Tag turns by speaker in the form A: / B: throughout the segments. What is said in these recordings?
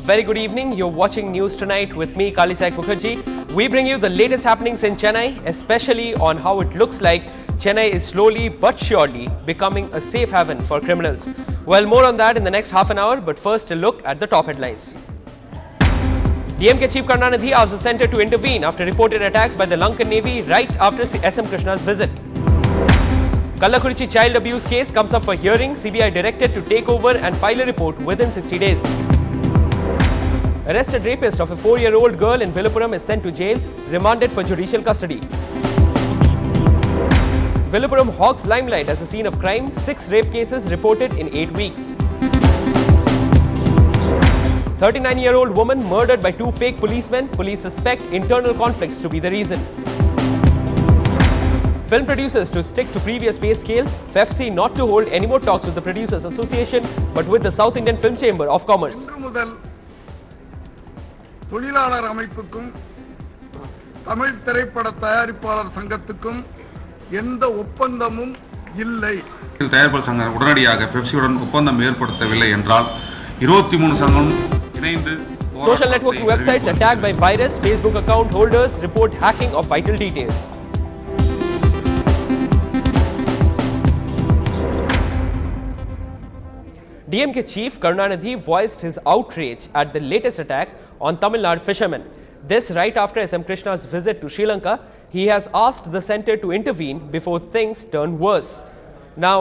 A: very good evening. You're watching News Tonight with me, Kalisai Mukherjee. We bring you the latest happenings in Chennai, especially on how it looks like Chennai is slowly but surely becoming a safe haven for criminals. Well, more on that in the next half an hour, but first a look at the top headlines. DMK Chief Karunanidhi asked the centre to intervene after reported attacks by the Lankan Navy right after SM Krishna's visit. Kallakurichi child abuse case comes up for hearing. CBI directed to take over and file a report within 60 days. Arrested rapist of a 4-year-old girl in Villupuram is sent to jail, remanded for judicial custody. Villupuram hogs limelight as a scene of crime. 6 rape cases reported in 8 weeks. 39-year-old woman murdered by 2 fake policemen. Police suspect internal conflicts to be the reason. Film producers to stick to previous pay scale. FFC not to hold any more talks with the Producers Association but with the South Indian Film Chamber of Commerce.
B: தொழிலாளர் அமைப்புக்கும் தமிழ் திரைப்பட தயாரிப்பாளர் சங்கத்துக்கும் எந்த ஒப்பந்தமும் இல்லை.
C: தயாரிப்பாளர் சங்கம் உடனடியாக பெப்சியுடன் ஒப்பந்தம் ஏற்படுத்தவில்லை என்றால் 23 சங்கம் இணைந்து
A: Social networking websites attacked by virus. Facebook account holders report hacking of vital details. DMK Chief Karunanidhi voiced his outrage at the latest attack on Tamil Nadu fishermen. This right after SM Krishna's visit to Sri Lanka. He has asked the centre to intervene before things turn worse. Now,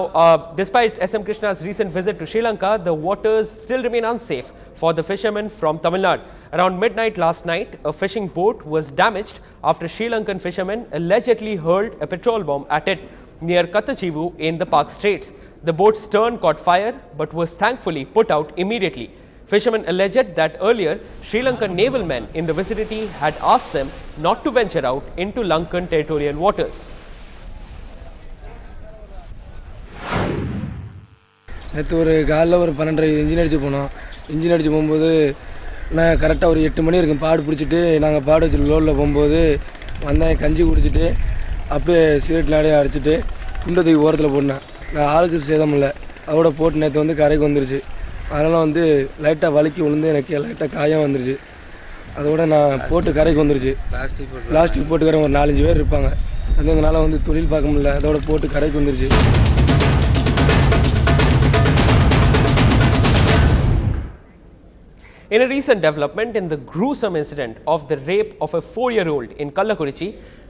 A: despite SM Krishna's recent visit to Sri Lanka, the waters still remain unsafe for the fishermen from Tamil Nadu. Around midnight last night, a fishing boat was damaged after Sri Lankan fishermen allegedly hurled a petrol bomb at it near Kattachivu in the Park Straits. The boat's stern caught fire but was thankfully put out immediately. Fishermen alleged that earlier Sri Lankan naval men in the vicinity had asked them not to venture out into Lankan territorial waters.
D: நேற்று ஒரு காலைல ஒரு 12:30 engine அடிச்சு போனோம். Engine அடிச்சு போகும்போது நான் கரெக்டாக ஒரு 8 மணி இருக்கும் பாடு பிடிச்சிட்டு நாங்கள் பாடு வச்சு லோடில் போகும்போது வந்தேன். கஞ்சி குடிச்சிட்டு அப்படியே சிகரெட் நாடே அடிச்சுட்டு துண்டை தூக்கி ஓரத்தில் போட்டேன். நான் ஆளுக்கு சேதம் இல்லை. அதோட போட்டு நேற்று வந்து கரைக்கு வந்துருச்சு. அதனால் வந்து லைட்டாக வலிக்கி விழுந்து எனக்கு லைட்டாக காயம் வந்துருச்சு. அதோட நான் போட்டு கரைக்கு வந்துருச்சு. பிளாஸ்டிக் போட்டுக்கிறேன் ஒரு 4-5 பேர் இருப்பாங்க. அதுங்கனால வந்து தொழில் பார்க்க முடியல. அதோட போட்டு கரைக்கு வந்துருச்சு.
A: In a recent development in the gruesome incident of the rape of a 4-year-old in Kallakurichi,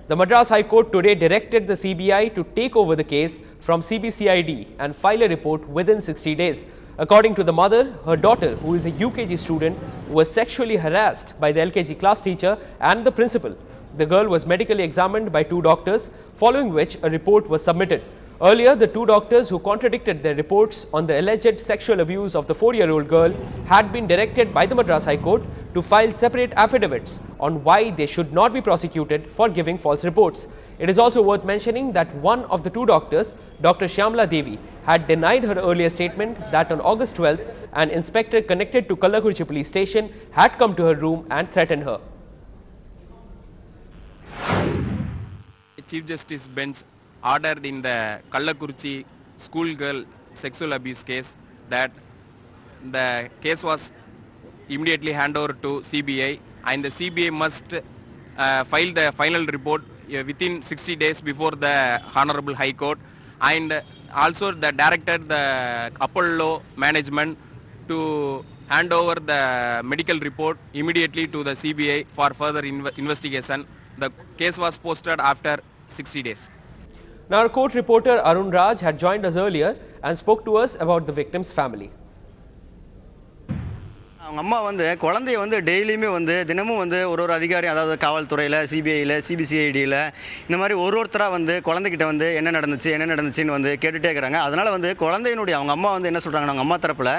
A: the Madras High Court today directed the CBI to take over the case from CBCID and file a report within 60 days. According to the mother, her daughter, who is a UKG student, was sexually harassed by the LKG class teacher and the principal. The girl was medically examined by 2 doctors, following which a report was submitted. Earlier, the 2 doctors who contradicted their reports on the alleged sexual abuse of the 4-year-old girl had been directed by the Madras High Court to file separate affidavits on why they should not be prosecuted for giving false reports. It is also worth mentioning that one of the 2 doctors, Dr. Shyamala Devi, had denied her earlier statement that on August 12th, an inspector connected to Kallakurichi police station had come to her room and threatened her.
E: Chief Justice Bench ordered in the Kallakurichi schoolgirl sexual abuse case that the case was immediately handed over to CBI and the CBI must file the final report within 60 days before the Honorable High Court, and also the directed the Apollo management to hand over the medical report immediately to the CBI for further investigation. The case was posted after 60 days.
A: Now, our court reporter Arun Raj had joined us earlier and spoke to us about the victim's family.
F: அவங்க அம்மா வந்து குழந்தைய வந்து டெய்லியுமே வந்து தினமும் வந்து ஒரு அதிகாரி, அதாவது காவல்துறையில், சிபிஐயில், சிபிசிஐடியில் இந்த மாதிரி ஒருத்தராக வந்து குழந்தைகிட்ட வந்து என்ன நடந்துச்சுன்னு வந்து கேட்டுகிட்டே இருக்கிறாங்க. அதனால் வந்து குழந்தையினுடைய அவங்க அம்மா வந்து என்ன சொல்கிறாங்க, அவங்க அம்மா தரப்பில்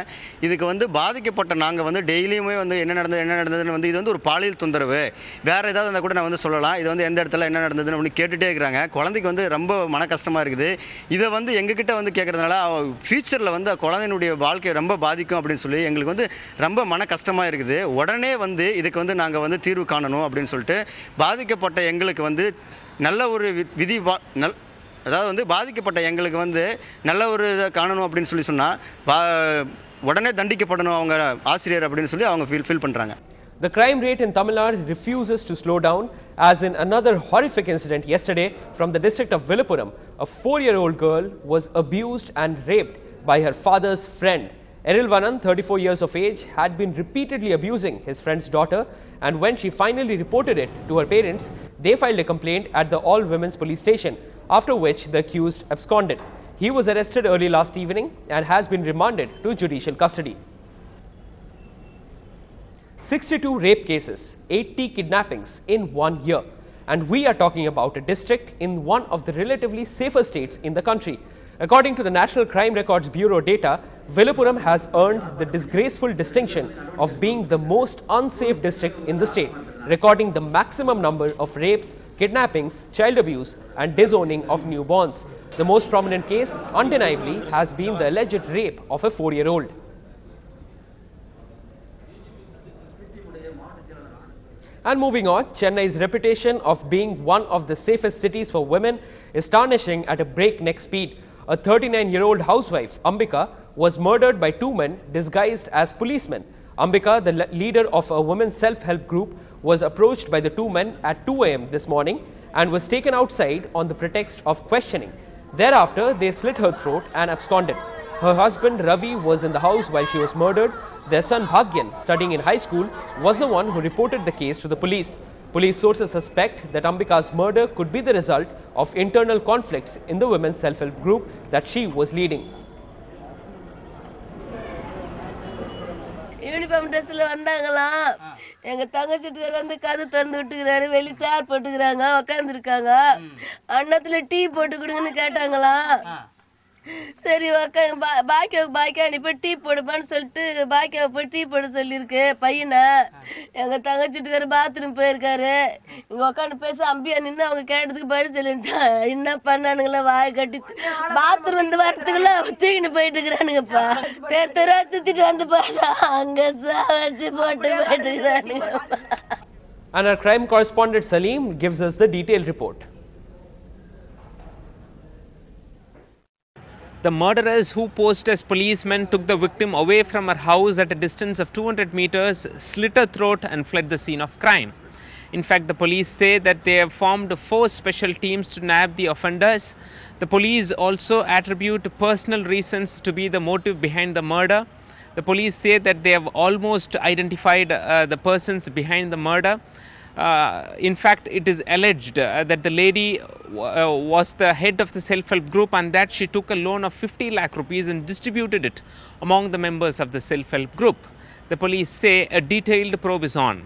F: இதுக்கு வந்து பாதிக்கப்பட்ட நாங்கள் வந்து டெய்லியுமே வந்து என்ன நடந்ததுன்னு வந்து இது வந்து ஒரு பாலியல் தொந்தரவு, வேறு ஏதாவது இருந்தால் கூட நான் வந்து சொல்லலாம், இது வந்து எந்த இடத்துல என்ன நடந்ததுன்னு அப்படின்னு கேட்டுகிட்டே இருக்கிறாங்க. குழந்தைக்கு வந்து ரொம்ப மன கஷ்டமாக இருக்குது. இதை வந்து எங்ககிட்ட வந்து கேட்குறதுனால ஃப்யூச்சரில் வந்து குழந்தையினுடைய வாழ்க்கை ரொம்ப பாதிக்கும் அப்படின்னு சொல்லி எங்களுக்கு வந்து ரொம்ப மன கஷ்டமாக இருக்குது. உடனே வந்து இதுக்கு வந்து நாங்கள் வந்து தீர்வு காணணும் அப்படின்னு சொல்லிட்டு பாதிக்கப்பட்ட எங்களுக்கு வந்து நல்ல ஒரு விதி அதாவது வந்து பாதிக்கப்பட்ட எங்களுக்கு வந்து நல்ல ஒரு இதை காணணும் அப்படின்னு சொல்லி சொன்னால் உடனே தண்டிக்கப்படணும் அவங்க ஆசிரியர் அப்படின்னு சொல்லி அவங்க ஃபீல் பண்ணுறாங்க.
A: The crime rate in Tamil Nadu refuses to slow down, as in another horrific incident yesterday from the district of Viluppuram. A 4-year-old girl was abused and raped by her father's friend. Eril Vanan, 34 years of age, had been repeatedly abusing his friend's daughter, and when she finally reported it to her parents, they filed a complaint at the all-women's police station, after which the accused absconded. He was arrested early last evening and has been remanded to judicial custody. 62 rape cases, 80 kidnappings in 1 year. And we are talking about a district in one of the relatively safer states in the country. According to the National Crime Records Bureau data, Viluppuram has earned the disgraceful distinction of being the most unsafe district in the state, recording the maximum number of rapes, kidnappings, child abuse and disowning of newborns. The most prominent case, undeniably, has been the alleged rape of a 4-year-old. And moving on, Chennai's reputation of being one of the safest cities for women is tarnishing at a breakneck speed. A 39-year-old housewife, Ambika, was murdered by 2 men disguised as policemen. Ambika, the leader of a women's self-help group, was approached by the 2 men at 2 a.m. this morning and was taken outside on the pretext of questioning. Thereafter, they slit her throat and absconded. Her husband Ravi was in the house while she was murdered. Their son Bhagyan, studying in high school, was the one who reported the case to the police. Police sources suspect that Ambika's murder could be the result of internal conflicts in the women's self-help group that she was leading.
G: Uniform ட்ரெஸ்ஸில் வந்தாங்களாம். எங்கள் தங்கச்சிட்டுக்கார் வந்து கதை திறந்து விட்டுக்கிறாரு. வெளி சேர் போட்டுக்கிறாங்க, உக்காந்துருக்காங்க. அன்னத்தில் tea போட்டு கொடுங்கன்னு கேட்டாங்களாம். சரி பாக்கியாவுக்கு நீ போய் டீ போடுப்பான்னு சொல்லிட்டு பாக்கியாவை போய் டீ போட சொல்லியிருக்கு பையனை. எங்கள் தங்கச்சிட்டுக்காரு பாத்ரூம் போயிருக்காரு. இங்கே உட்காந்து பேச அம்பியா நின்று அவங்க கேட்டதுக்கு பதில் சொல்லிருந்தா என்ன பண்ணானுங்களா வாய் கட்டி பாத்ரூம் வந்து வரத்துக்குள்ள தூக்கின்னு போயிட்டு இருக்கிறானுங்கப்பா. தெரா சுத்திட்டு வந்து பார்த்தா அங்கே சாவடிச்சு போட்டு போயிட்டு இருக்கிறானுங்கப்பா.
A: And our crime correspondent Salim gives us the detailed report.
H: The murderers, who posed as policemen, took the victim away from her house at a distance of 200 meters, slit her throat and fled the scene of crime. In fact, the police say that they have formed 4 special teams to nab the offenders. The police also attribute personal reasons to be the motive behind the murder. The police say that they have almost identified the persons behind the murder. In fact, it is alleged that the lady was the head of the self-help group and that she took a loan of 50 lakh rupees and distributed it among the members of the self-help group. The police say a detailed probe is on.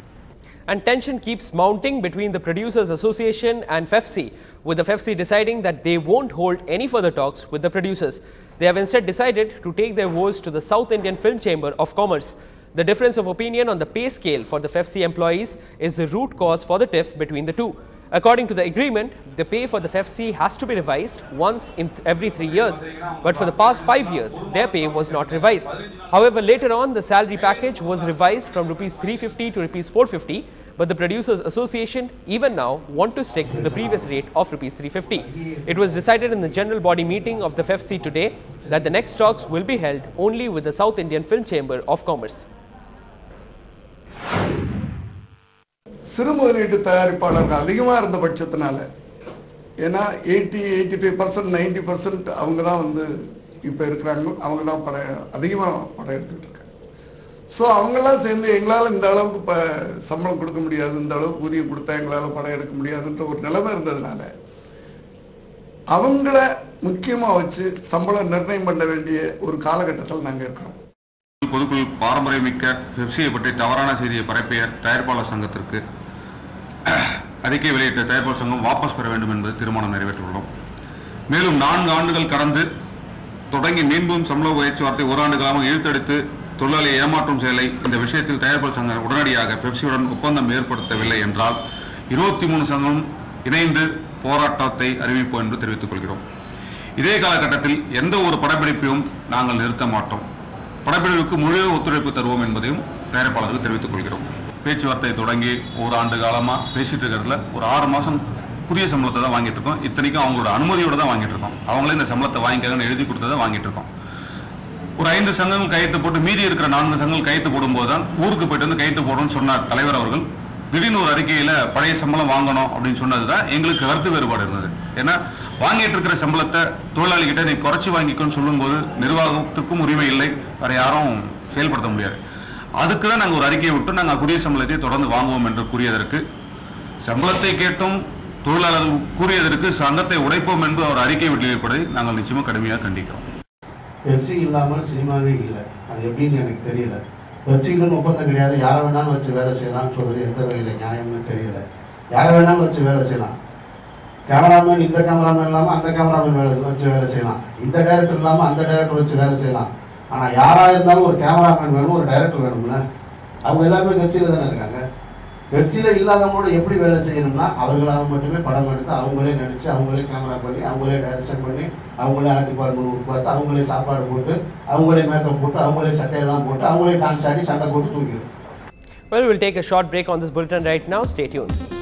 A: And tension keeps mounting between the Producers Association and FEFC, with the FEFC deciding that they won't hold any further talks with the producers. They have instead decided to take their woes to the South Indian Film Chamber of Commerce. The difference of opinion on the pay scale for the FEFC employees is the root cause for the tiff between the two. According to the agreement, the pay for the FEFC has to be revised once in every 3 years. But for the past 5 years, their pay was not revised. However, later on, the salary package was revised from rupees 350 to rupees 450. But the Producers Association even now want to stick to the previous rate of rupees 350. It was decided in the general body meeting of the FEFC today that the next talks will be held only with the South Indian Film Chamber of Commerce.
B: சிறு முதலீட்டு தயாரிப்பாளர்கள் அதிகமாக இருந்த பட்சத்தினால, ஏன்னா 85% 90% அவங்க தான் வந்து இப்போ இருக்கிறாங்க, அவங்க தான் அதிகமாக படம் எடுத்துக்கிட்டு இருக்காங்க. ஸோ அவங்களாம் சேர்ந்து எங்களால் இந்த அளவுக்கு இப்போ சம்பளம் கொடுக்க முடியாது, இந்த அளவுக்கு ஊதியம் கொடுத்தா எங்களால் படம் எடுக்க முடியாதுன்ற ஒரு நிலைமை இருந்ததுனால அவங்கள முக்கியமாக வச்சு சம்பளம் நிர்ணயம் பண்ண வேண்டிய ஒரு காலகட்டத்தில் நாங்கள் இருக்கிறோம்.
C: பொதுக்குழு பாரம்பரியமிக்க பெப்சியை பற்றி தவறான செய்தியை பரப்பிய தயாரிப்பாளர் சங்கத்திற்கு அறிக்கை வெளியிட்ட தயாரிப்பாளர் சங்கம் வாபஸ் பெற வேண்டும் என்பது தீர்மானம் நிறைவேற்றியுள்ளோம். மேலும் 4 ஆண்டுகள் கடந்து தொடங்கி மீண்டும் சம்பள பேச்சுவார்த்தை 1 ஆண்டு காலமாக இழுத்தடித்து தொழிலாளியை ஏமாற்றும் செயலை இந்த விஷயத்தில் தயாரிப்பாளர் சங்கம் உடனடியாக பெப்சியுடன் ஒப்பந்தம் ஏற்படுத்தவில்லை என்றால் 23 சங்கம் இணைந்து போராட்டத்தை அறிவிப்போம் என்று தெரிவித்துக் கொள்கிறோம். இதே காலகட்டத்தில் எந்த ஒரு படப்பிடிப்பையும் நாங்கள் நிறுத்த மாட்டோம். படப்பிடிப்புக்கு முழு ஒத்துழைப்பு தருவோம் என்பதையும் தயாரிப்பாளருக்கு தெரிவித்துக் கொள்கிறோம். பேச்சுவார்த்தை தொடங்கி 1 ஆண்டு காலமாக பேசிட்டு இருக்கிறதுல ஒரு 6 மாதம் புதிய சம்பளத்தை தான் வாங்கிட்டு இருக்கோம். இத்தனைக்கும் அவங்களோட அனுமதியோடு தான் வாங்கிட்டு இருக்கோம். அவங்களே இந்த சம்பளத்தை வாங்கிக்காங்கன்னு எழுதி கொடுத்ததை வாங்கிட்டு இருக்கோம். ஒரு 5 சங்கங்கள் கையெழுத்து போட்டு மீதி இருக்கிற 4 சங்கங்கள் கையெழுத்து போடும்போது தான் ஊருக்கு போயிட்டு வந்து கையெழுத்து போடணும்னு சொன்னார் தலைவர் அவர்கள். திடீர்னு ஒரு அறிக்கையில் பழைய சம்பளம் வாங்கணும் அப்படின்னு சொன்னது தான் எங்களுக்கு கருத்து வேறுபாடு இருந்தது. ஏன்னா வாங்கிட்டு இருக்கிற சம்பளத்தை தொழிலாளிகிட்ட நீ குறைச்சி வாங்கிக்கோன்னு சொல்லும்போது நிர்வாகத்துக்கும் உரிமை இல்லை, வேறு யாரும் செயல்படுத்த முடியாது. அதுக்கு தான் நாங்கள் ஒரு அறிக்கையை விட்டு நாங்கள் புதிய சம்பளத்தை தொடர்ந்து வாங்குவோம் என்று கூறியதற்கு, சம்பளத்தை கேட்டும் தொழிலாளர்கள் கூறியதற்கு சங்கத்தை உடைப்போம் என்று அவர் அறிக்கை விட்டிருப்பதை நாங்கள் நிச்சயமாக கடுமையாக கண்டிக்கிறோம்.
I: பெப்சி இல்லாமல் சினிமாவே இல்லை, அது எப்படின்னு எனக்கு தெரியல. பெப்சிக்குன்னு ஒப்பந்தம் கிடையாது, யாரை வேணாலும் வச்சு வேலை செய்யலாம்னு சொல்கிறது எந்த வகையில் நியாயம்னு தெரியல. யாரை வேணாலும் வச்சு வேலை செய்யலாம். கேமராமேன் இந்த கேமராமேன் இல்லாமல் அந்த கேமராமேன் வச்சு வேலை செய்யலாம், இந்த டைரக்டர் இல்லாமல் அந்த டைரக்டர் வச்சு வேலை செய்யலாம். ஆனால் யாராக இருந்தாலும் ஒரு கேமராமேன் வேணும், ஒரு டைரக்டர் வேணும்ல. அவங்க எல்லாருமே கட்சியில் தானே இருக்காங்க. கட்சியில் இல்லாதவங்களோட எப்படி வேலை செய்யணும்னா அவர்களாக மட்டுமே படம் எடுத்து அவங்களே நடித்து அவங்களே கேமரா பண்ணி அவங்களே டைரக்ஷன் பண்ணி அவங்களே ஆர்ட் டிபார்ட்மெண்ட் ஒர்க் பார்த்து அவங்களே சாப்பாடு போட்டு அவங்களே மேக்கப் போட்டு அவங்களே சட்டையெல்லாம் போட்டு அவங்களே டான்ஸ் ஆடி சண்டை போட்டு தூக்கிடும்.
A: Well, we'll take a short break on this bulletin right now. Stay tuned.